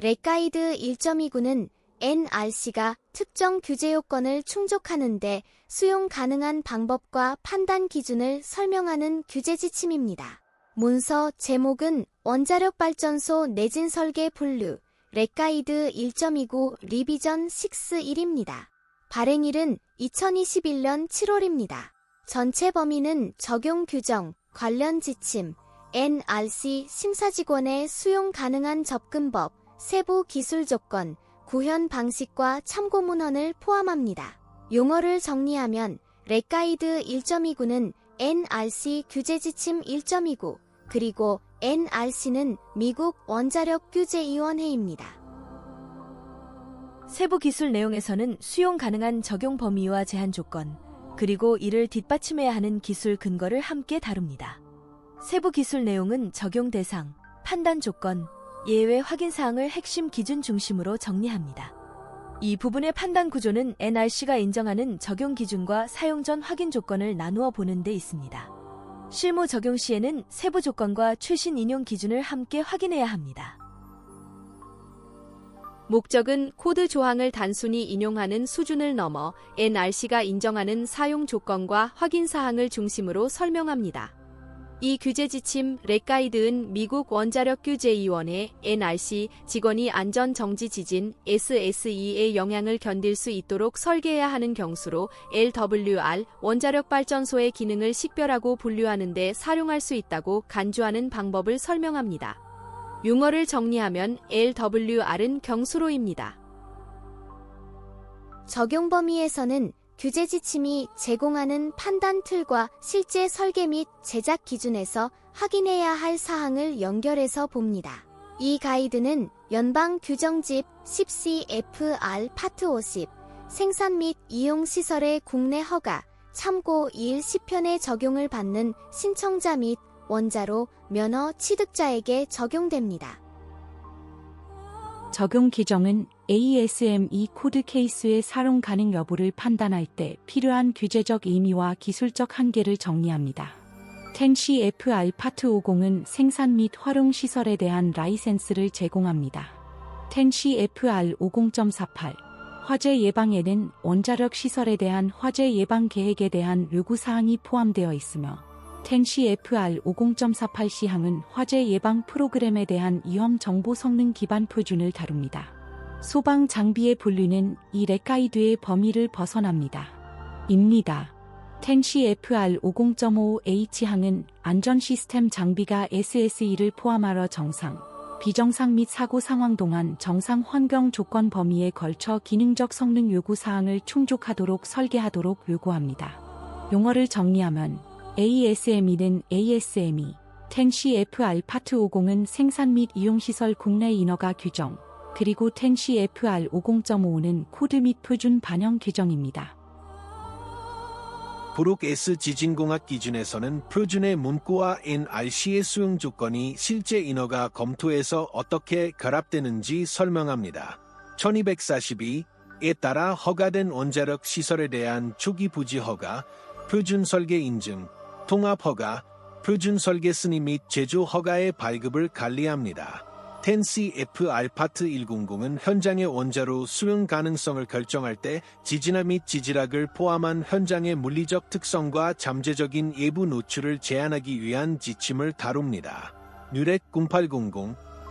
렛가이드 1.29는 NRC가 특정 규제 요건을 충족하는데 수용 가능한 방법과 판단 기준을 설명하는 규제 지침입니다. 문서 제목은 원자력 발전소 내진 설계 분류, 렛가이드 1.29 리비전 6.1입니다. 발행일은 2021년 7월입니다. 전체 범위는 적용 규정, 관련 지침, NRC 심사직원의 수용 가능한 접근법, 세부 기술 조건, 구현 방식과 참고 문헌을 포함합니다. 용어를 정리하면 렛가이드 1.29는 NRC 규제 지침 1.29, 그리고 NRC는 미국 원자력 규제위원회입니다. 세부 기술 내용에서는 수용 가능한 적용 범위와 제한 조건, 그리고 이를 뒷받침해야 하는 기술 근거를 함께 다룹니다. 세부 기술 내용은 적용 대상, 판단 조건, 예외 확인 사항을 핵심 기준 중심으로 정리합니다. 이 부분의 판단 구조는 NRC가 인정하는 적용 기준과 사용 전 확인 조건을 나누어 보는 데 있습니다. 실무 적용 시에는 세부 조건과 최신 인용 기준을 함께 확인해야 합니다. 목적은 코드 조항을 단순히 인용하는 수준을 넘어 NRC가 인정하는 사용 조건과 확인 사항을 중심으로 설명합니다. 이 규제 지침 렛가이드은 미국 원자력 규제위원회 NRC 직원이 안전 정지 지진 SSE의 영향을 견딜 수 있도록 설계해야 하는 경수로 LWR 원자력 발전소의 기능을 식별하고 분류하는 데 사용할 수 있다고 간주하는 방법을 설명합니다. 용어를 정리하면 LWR은 경수로입니다. 적용 범위에서는 규제 지침이 제공하는 판단 틀과 실제 설계 및 제작 기준에서 확인해야 할 사항을 연결해서 봅니다. 이 가이드는 연방 규정집 10CFR 파트 50, 생산 및 이용 시설의 국내 허가, 참고 2일 10편의 적용을 받는 신청자 및 원자로 면허 취득자에게 적용됩니다. 적용 규정은 ASME 코드 케이스의 사용 가능 여부를 판단할 때 필요한 규제적 의미와 기술적 한계를 정리합니다. 10CFR 파트 50은 생산 및 활용 시설에 대한 라이센스를 제공합니다. 10CFR 50.48 화재 예방에는 원자력 시설에 대한 화재 예방 계획에 대한 요구사항이 포함되어 있으며 10CFR 50.48C항은 화재 예방 프로그램에 대한 위험 정보 성능 기반 표준을 다룹니다. 소방 장비의 분류는 이 렛가이드의 범위를 벗어납니다. 10CFR 50.5H항은 안전 시스템 장비가 SSE를 포함하여 정상, 비정상 및 사고 상황 동안 정상 환경 조건 범위에 걸쳐 기능적 성능 요구 사항을 충족하도록 설계하도록 요구합니다. 용어를 정리하면 ASME는 ASME, 10CFR 파트 50은 생산 및 이용시설 국내 인허가 규정, 그리고 10CFR 50.5는 코드 및 표준 반영 규정입니다. 브룩 S 지진공학 기준에서는 표준의 문구와 NRC의 수용 조건이 실제 인허가 검토에서 어떻게 결합되는지 설명합니다. 1242에 따라 허가된 원자력 시설에 대한 초기 부지 허가, 표준 설계 인증, 통합 허가, 표준 설계 승인 및 제조 허가의 발급을 관리합니다. 10CFR 파트 100은 현장의 원자로 수용 가능성을 결정할 때 지진화 및 지질학을 포함한 현장의 물리적 특성과 잠재적인 예부 노출을 제한하기 위한 지침을 다룹니다. 뉴렉 0800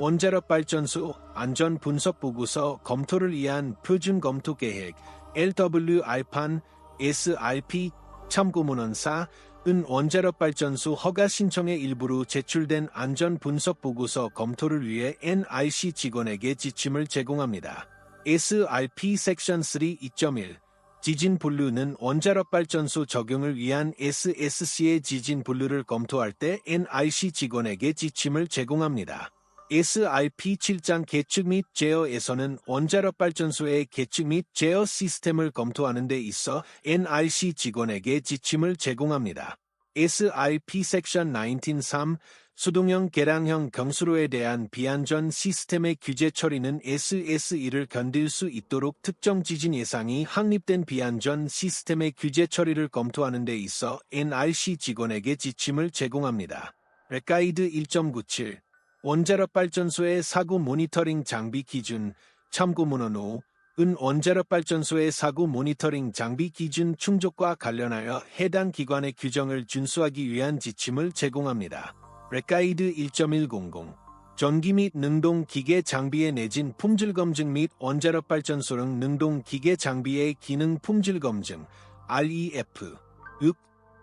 원자력 발전소 안전 분석 보고서 검토를 위한 표준 검토 계획 LWR판 SRP 참고문헌사 은 원자력 발전소 허가 신청의 일부로 제출된 안전 분석 보고서 검토를 위해 NRC 직원에게 지침을 제공합니다. SRP 섹션 3 2.1 지진 분류는 원자력 발전소 적용을 위한 SSC의 지진 분류를 검토할 때 NRC 직원에게 지침을 제공합니다. SRP 7장 계측 및 제어에서는 원자력 발전소의 계측 및 제어 시스템을 검토하는 데 있어 NRC 직원에게 지침을 제공합니다. SRP 섹션 19.3 수동형 계량형 경수로에 대한 비안전 시스템의 규제 처리는 SSE를 견딜 수 있도록 특정 지진 예상이 확립된 비안전 시스템의 규제 처리를 검토하는 데 있어 NRC 직원에게 지침을 제공합니다. 렛가이드 1.97 원자력 발전소의 사고 모니터링 장비 기준 참고문헌 5. 은 원자력 발전소의 사고 모니터링 장비 기준 충족과 관련하여 해당 기관의 규정을 준수하기 위한 지침을 제공합니다. 렉가이드 1.100 전기 및 능동 기계 장비의 내진 품질 검증 및 원자력 발전소용 능동 기계 장비의 기능 품질 검증 REF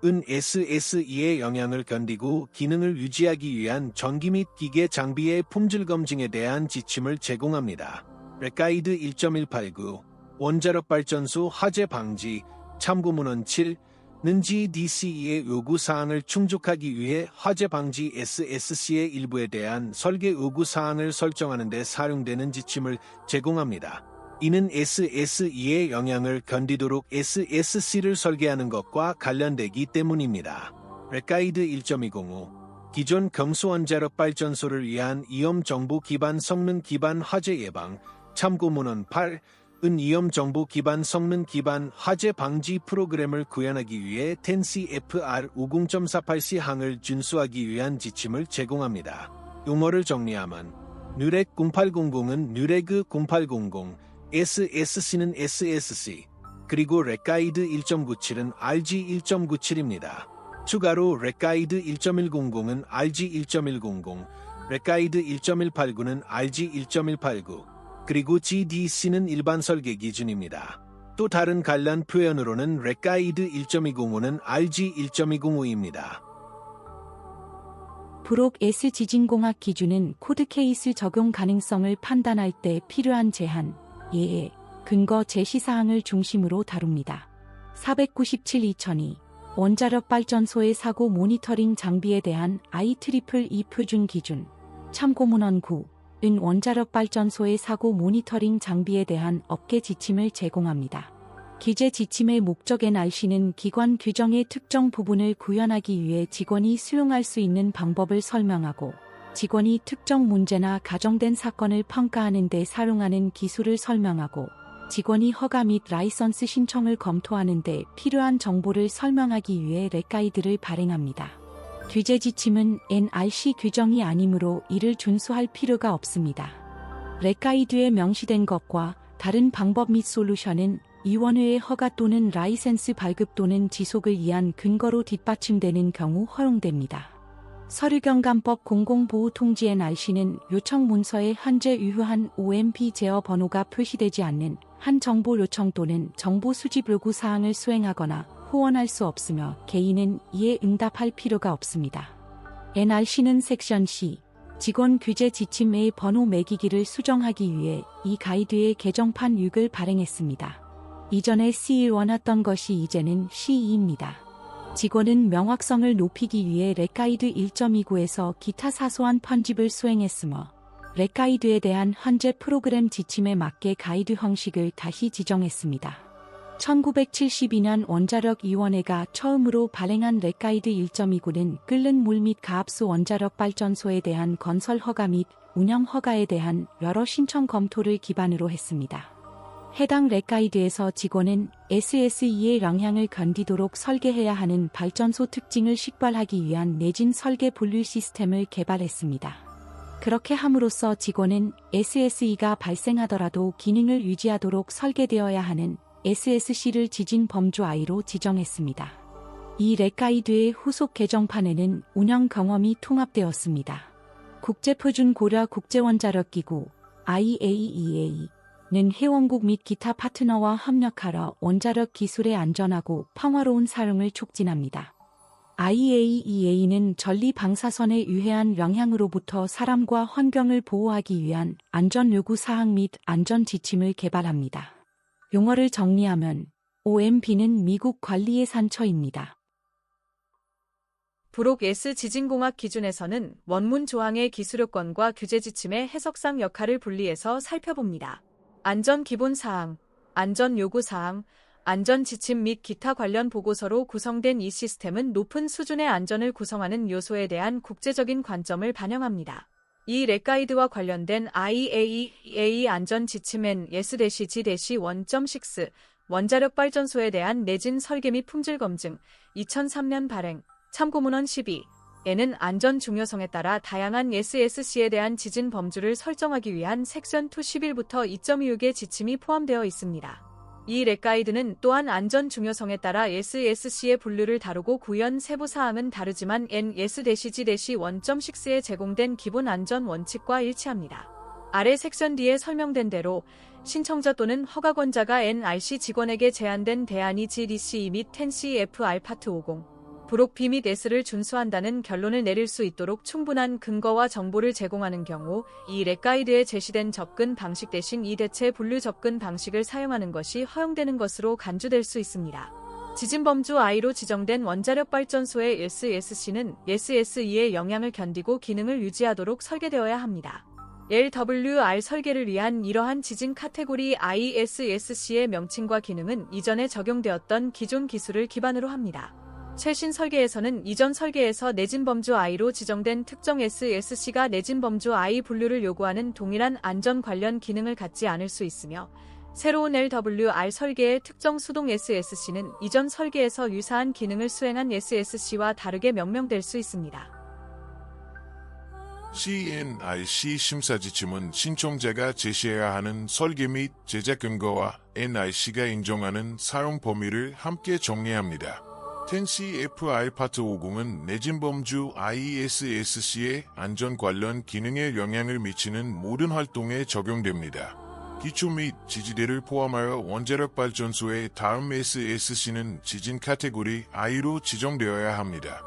은 SSE의 영향을 견디고 기능을 유지하기 위한 전기 및 기계 장비의 품질 검증에 대한 지침을 제공합니다. 렉가이드 1.189 원자력 발전소 화재 방지 참고문헌 7는 GDCE의 요구사항을 충족하기 위해 화재 방지 SSC의 일부에 대한 설계 요구사항을 설정하는 데 사용되는 지침을 제공합니다. 이는 SSE의 영향을 견디도록 SSC를 설계하는 것과 관련되기 때문입니다. 렉가이드 1.205 기존 금수원자력 발전소를 위한 위험정보 기반 성능 기반 화재 예방 참고문헌 8은 위험정보 기반 성능 기반 화재 방지 프로그램을 구현하기 위해 TNCFR 50.48C 항을 준수하기 위한 지침을 제공합니다. 용어를 정리하면 누렉 0800은 누레그 0800, SSC는 SSC, 그리고 렉가이드 1.97은 RG 1.97입니다. 추가로 렉가이드 1.100은 RG 1.100, 렉가이드 1.189는 RG 1.189, 그리고 GDC는 일반 설계 기준입니다. 또 다른 관련 표현으로는 렉가이드 1.205는 RG 1.205입니다. 브록 S 지진공학 기준은 코드 케이스 적용 가능성을 판단할 때 필요한 제한, 예외, 근거 제시사항을 중심으로 다룹니다. 497-2002 원자력 발전소의 사고 모니터링 장비에 대한 IEEE 표준 기준 참고문헌 9은 원자력 발전소의 사고 모니터링 장비에 대한 업계 지침을 제공합니다. 기재 지침의 목적 NRC는 기관 규정의 특정 부분을 구현하기 위해 직원이 수용할 수 있는 방법을 설명하고 직원이 특정 문제나 가정된 사건을 평가하는 데 사용하는 기술을 설명하고 직원이 허가 및 라이선스 신청을 검토하는 데 필요한 정보를 설명하기 위해 렉가이드를 발행합니다. 규제 지침은 NRC 규정이 아니므로 이를 준수할 필요가 없습니다. 렉가이드에 명시된 것과 다른 방법 및 솔루션은 위원회의 허가 또는 라이센스 발급 또는 지속을 위한 근거로 뒷받침되는 경우 허용됩니다. 서류경감법 공공보호통지 NRC는 요청 문서에 현재 유효한 OMP 제어 번호가 표시되지 않는 한 정보 요청 또는 정보 수집 요구 사항을 수행하거나 호언할 수 없으며 개인은 이에 응답할 필요가 없습니다. NRC는 섹션 C 직원 규제 지침의 번호 매기기를 수정하기 위해 이 가이드의 개정판 6을 발행했습니다. 이전에 C를 원했던 것이 이제는 C2입니다. 직원은 명확성을 높이기 위해 렉가이드 1.29에서 기타 사소한 편집을 수행했으며 렉가이드에 대한 현재 프로그램 지침에 맞게 가이드 형식을 다시 지정했습니다. 1972년 원자력위원회가 처음으로 발행한 렉가이드 1.29는 끓는 물 및 가압수 원자력 발전소에 대한 건설 허가 및 운영 허가에 대한 여러 신청 검토를 기반으로 했습니다. 해당 렉가이드에서 직원은 SSE의 영향을 견디도록 설계해야 하는 발전소 특징을 식별하기 위한 내진 설계 분류 시스템을 개발했습니다. 그렇게 함으로써 직원은 SSE가 발생하더라도 기능을 유지하도록 설계되어야 하는 SSC를 지진 범주 I로 지정했습니다. 이 렉가이드의 후속 개정판에는 운영 경험이 통합되었습니다. 국제표준 고려 국제원자력기구 IAEA 는 회원국 및 기타 파트너와 협력하여 원자력 기술의 안전하고 평화로운 사용을 촉진합니다. IAEA는 전리 방사선의 유해한 영향으로부터 사람과 환경을 보호하기 위한 안전 요구 사항 및 안전 지침을 개발합니다. 용어를 정리하면 OMP는 미국 관리예산처입니다. 브록 S 지진공학 기준에서는 원문 조항의 기술요건과 규제 지침의 해석상 역할을 분리해서 살펴봅니다. 안전 기본 사항, 안전 요구 사항, 안전 지침 및 기타 관련 보고서로 구성된 이 시스템은 높은 수준의 안전을 구성하는 요소에 대한 국제적인 관점을 반영합니다. 이 렉가이드와 관련된 IAEA 안전 지침엔 S-G-1.6 원자력 발전소에 대한 내진 설계 및 품질 검증 2003년 발행 참고문헌 12 N은 안전 중요성에 따라 다양한 SSC에 대한 지진 범주를 설정하기 위한 섹션 2 11부터 2.26의 지침이 포함되어 있습니다. 이 렉 가이드는 또한 안전 중요성에 따라 SSC의 분류를 다루고 구현 세부 사항은 다르지만 NS-G-1.6에 제공된 기본 안전 원칙과 일치합니다. 아래 섹션 D에 설명된 대로 신청자 또는 허가권자가 NRC 직원에게 제안된 대안이 GDC 및 10CFR 파트 50, 부록 B 및 S를 준수한다는 결론을 내릴 수 있도록 충분한 근거와 정보를 제공하는 경우 이 렉 가이드에 제시된 접근 방식 대신 이 대체 분류 접근 방식을 사용하는 것이 허용되는 것으로 간주될 수 있습니다. 지진범주 I로 지정된 원자력 발전소의 SSC는 SSE의 영향을 견디고 기능을 유지하도록 설계되어야 합니다. LWR 설계를 위한 이러한 지진 카테고리 ISSC의 명칭과 기능은 이전에 적용되었던 기존 기술을 기반으로 합니다. 최신 설계에서는 이전 설계에서 내진범주 I로 지정된 특정 SSC가 내진범주 I 분류를 요구하는 동일한 안전 관련 기능을 갖지 않을 수 있으며 새로운 LWR 설계의 특정 수동 SSC는 이전 설계에서 유사한 기능을 수행한 SSC와 다르게 명명될 수 있습니다. CNRC 심사 지침은 신청자가 제시해야 하는 설계 및 제작 근거와 NRC가 인정하는 사용 범위를 함께 정리합니다. 10CFR 파트 50은 내진범주 ISSC의 안전 관련 기능에 영향을 미치는 모든 활동에 적용됩니다. 기초 및 지지대를 포함하여 원자력 발전소의 다음 SSC는 지진 카테고리 I로 지정되어야 합니다.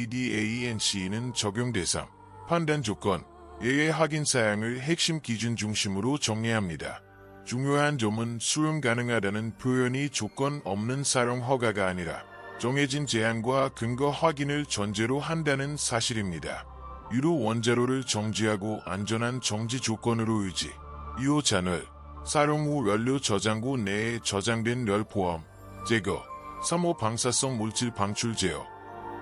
STAFFREGULATORYGUIDANC는 적용 대상, 판단 조건, 예외 확인 사항을 핵심 기준 중심으로 정리합니다. 중요한 점은 수용 가능하다는 표현이 조건 없는 사용 허가가 아니라 정해진 제한과 근거 확인을 전제로 한다는 사실입니다. 유로 원자로를 정지하고 안전한 정지 조건으로 유지, 2호 채널, 사용 후 연료 저장고 내에 저장된 열 포함, 제거, 3호 방사성 물질 방출 제어,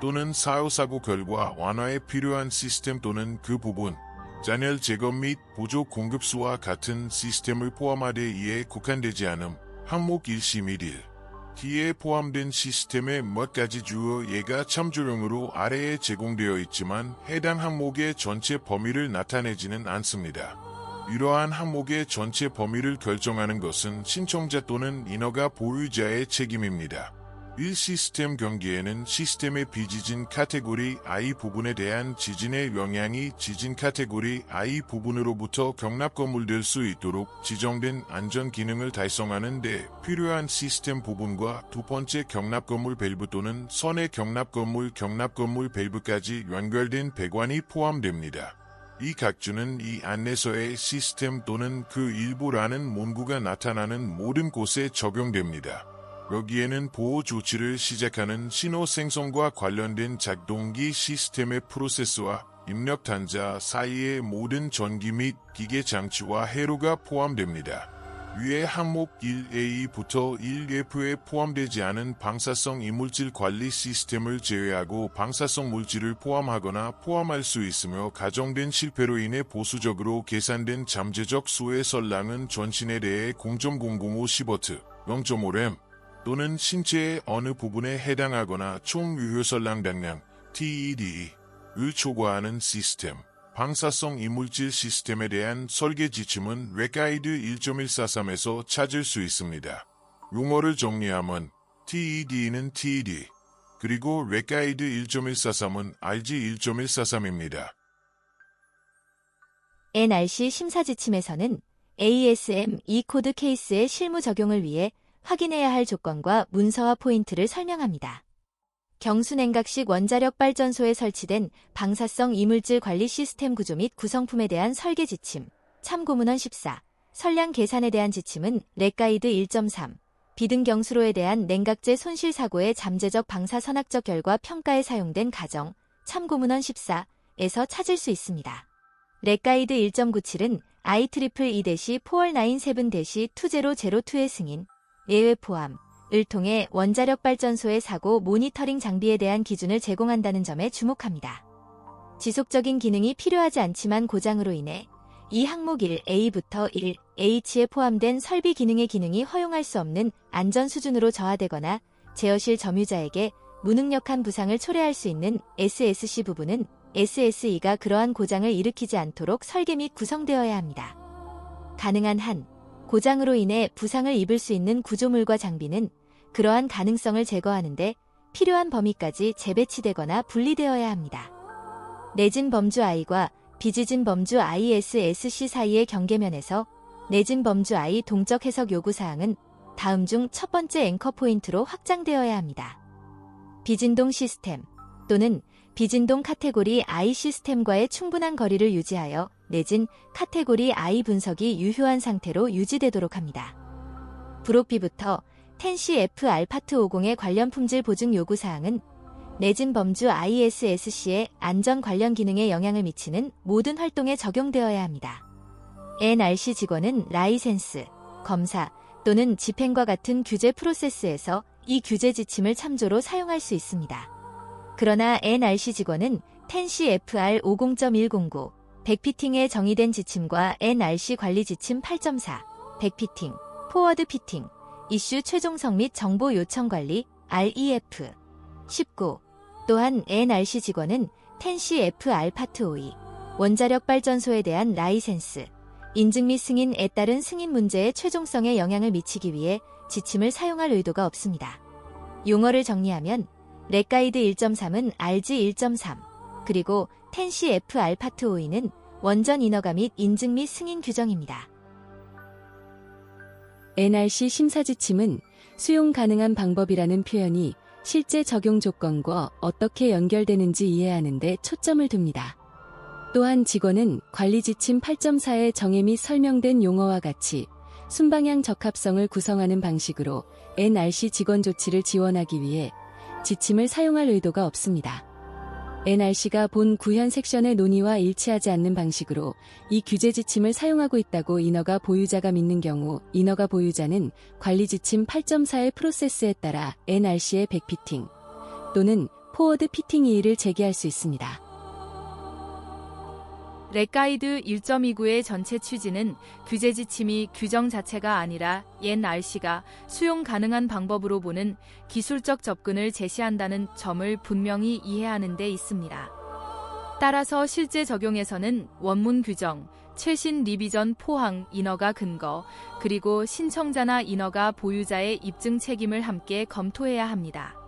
또는 4호 사고 결과 완화에 필요한 시스템 또는 그 부분, 잔열 제거 및 보조 공급수와 같은 시스템을 포함하되 이에 국한되지 않음, 항목 1시 및 1. D에 포함된 시스템의 몇 가지 주요 예가 참조용으로 아래에 제공되어 있지만 해당 항목의 전체 범위를 나타내지는 않습니다. 이러한 항목의 전체 범위를 결정하는 것은 신청자 또는 인허가 보유자의 책임입니다. 1. 시스템 경계에는 시스템의 비지진 카테고리 I 부분에 대한 지진의 영향이 지진 카테고리 I 부분으로부터 경납 건물될 수 있도록 지정된 안전 기능을 달성하는 데 필요한 시스템 부분과 두 번째 경납 건물 밸브 또는 선의 경납 건물 밸브까지 연결된 배관이 포함됩니다. 이 각주는 이 안내서의 시스템 또는 그 일부라는 문구가 나타나는 모든 곳에 적용됩니다. 여기에는 보호 조치를 시작하는 신호 생성과 관련된 작동기 시스템의 프로세스와 입력 단자 사이의 모든 전기 및 기계 장치와 회로가 포함됩니다. 위의 항목 1A부터 1F에 포함되지 않은 방사성 이물질 관리 시스템을 제외하고 방사성 물질을 포함하거나 포함할 수 있으며 가정된 실패로 인해 보수적으로 계산된 잠재적 수의 선량은 전신에 대해 0.005 시버트, 0.5램, 또는 신체의 어느 부분에 해당하거나 총 유효선량당량 TED를 초과하는 시스템, 방사성 이물질 시스템에 대한 설계 지침은 렉 가이드 1.143에서 찾을 수 있습니다. 용어를 정리하면 TED는 TED, 그리고 렉 가이드 1.143은 RG 1.143입니다. NRC 심사 지침에서는 ASM E 코드 케이스의 실무 적용을 위해 확인해야 할 조건과 문서와 포인트를 설명합니다. 경수냉각식 원자력 발전소에 설치된 방사성 이물질 관리 시스템 구조 및 구성품에 대한 설계 지침, 참고문헌 14, 선량 계산에 대한 지침은 렉 가이드 1.3, 비등 경수로에 대한 냉각제 손실 사고의 잠재적 방사 선학적 결과 평가에 사용된 가정, 참고문헌 14에서 찾을 수 있습니다. 렉 가이드 1.97은 IEEE-4R97-2002의 승인, 예외 포함을 통해 원자력 발전소의 사고 모니터링 장비에 대한 기준을 제공한다는 점에 주목합니다. 지속적인 기능이 필요하지 않지만 고장으로 인해 이 항목 1A부터 1H에 포함된 설비 기능의 기능이 허용할 수 없는 안전 수준으로 저하되거나 제어실 점유자에게 무능력한 부상을 초래할 수 있는 SSC 부분은 SSE가 그러한 고장을 일으키지 않도록 설계 및 구성되어야 합니다. 가능한 한 고장으로 인해 부상을 입을 수 있는 구조물과 장비는 그러한 가능성을 제거하는데 필요한 범위까지 재배치되거나 분리되어야 합니다. 내진 범주 I과 비지진 범주 ISSC 사이의 경계면에서 내진 범주 I 동적 해석 요구사항은 다음 중 첫 번째 앵커 포인트로 확장되어야 합니다. 비진동 시스템 또는 비진동 카테고리 I 시스템과의 충분한 거리를 유지하여 내진 카테고리 I 분석이 유효한 상태로 유지되도록 합니다. 부록 B부터 텐시-F 알파트 50의 관련 품질 보증 요구사항은 내진 범주 ISSC의 안전 관련 기능에 영향을 미치는 모든 활동에 적용되어야 합니다. NRC 직원은 라이센스, 검사 또는 집행과 같은 규제 프로세스에서 이 규제 지침을 참조로 사용할 수 있습니다. 그러나 NRC 직원은 텐시-FR 50.109, 백피팅에 정의된 지침과 NRC 관리 지침 8.4, 백피팅, 포워드 피팅, 이슈 최종성 및 정보 요청 관리, REF, 19, 또한 NRC 직원은 텐시-F 알파트 52, 원자력 발전소에 대한 라이센스, 인증 및 승인에 따른 승인 문제의 최종성에 영향을 미치기 위해 지침을 사용할 의도가 없습니다. 용어를 정리하면 렉가이드 1.3은 RG 1.3, 그리고 텐시-F 알파트 52는 원전 인허가 및 인증 및 승인 규정입니다. NRC 심사 지침은 수용 가능한 방법이라는 표현이 실제 적용 조건과 어떻게 연결되는지 이해하는 데 초점을 둡니다. 또한 직원은 관리 지침 8.4의 정의 및 설명된 용어와 같이 순방향 적합성을 구성하는 방식으로 NRC 직원 조치를 지원하기 위해 지침을 사용할 의도가 없습니다. NRC가 본 구현 섹션의 논의와 일치하지 않는 방식으로 이 규제 지침을 사용하고 있다고 인허가 보유자가 믿는 경우 인허가 보유자는 관리 지침 8.4의 프로세스에 따라 NRC의 백피팅 또는 포워드 피팅 이의를 제기할 수 있습니다. 렉가이드 1.29의 전체 취지는 규제 지침이 규정 자체가 아니라 NRC가 수용 가능한 방법으로 보는 기술적 접근을 제시한다는 점을 분명히 이해하는 데 있습니다. 따라서 실제 적용에서는 원문 규정, 최신 리비전 포항 인허가 근거, 그리고 신청자나 인허가 보유자의 입증 책임을 함께 검토해야 합니다.